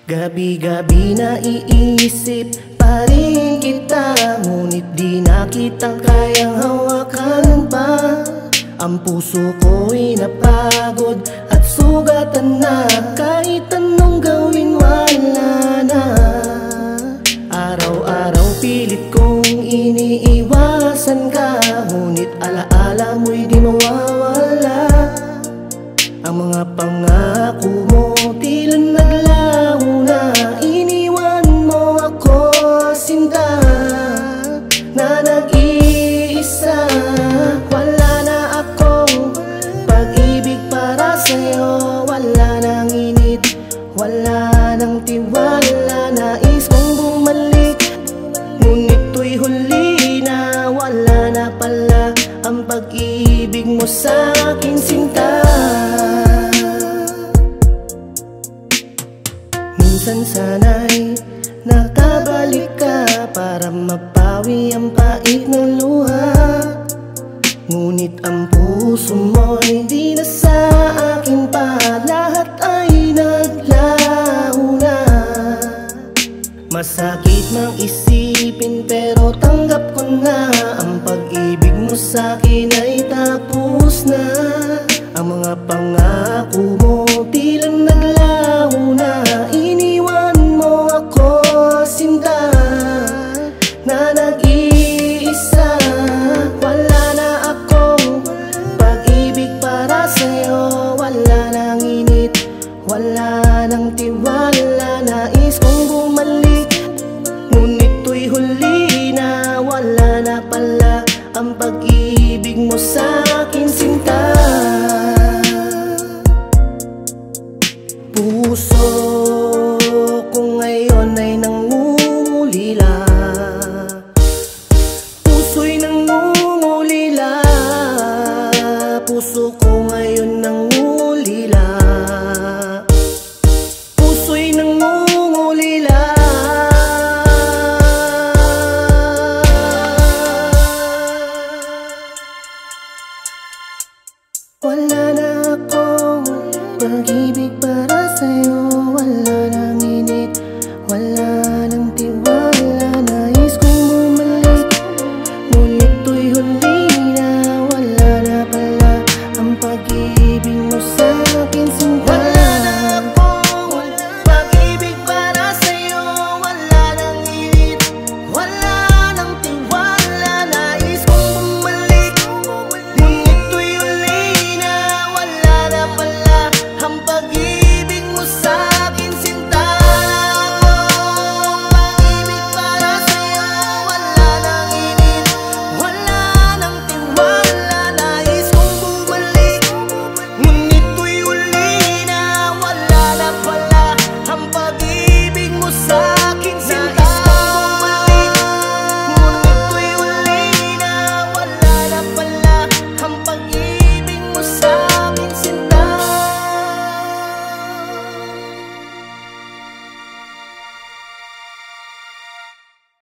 Gabi-gabi naiisip pa rin kita, ngunit di na kita kayang hawakan pa. Ang puso ko'y napagod at sugatan na, kahit anong gawin wala na. Araw-araw pilit kong iniiwasan ka, ngunit alaala mo'y di mawawala. Ang mga pangako mo tila naglaho na, iniwan mo ako sinta na nag-iisa. Wala na akong pag-ibig para sa'yo, wala nang init, wala nang tiwala. Nais kong bumalik, ngunit to'y huli na, wala na pala ang pag-ibig mo sa aking sinta. Minsan sana'y nakabalik ka para mapawi ang pait ng luha, ngunit ang puso mo'y di na sa akin pa, lahat ay naglaho na. Masakit mang isipin pero tanggap ko na, ang pag-ibig mo sa'kin ay tapos na. Ang mga pangako mo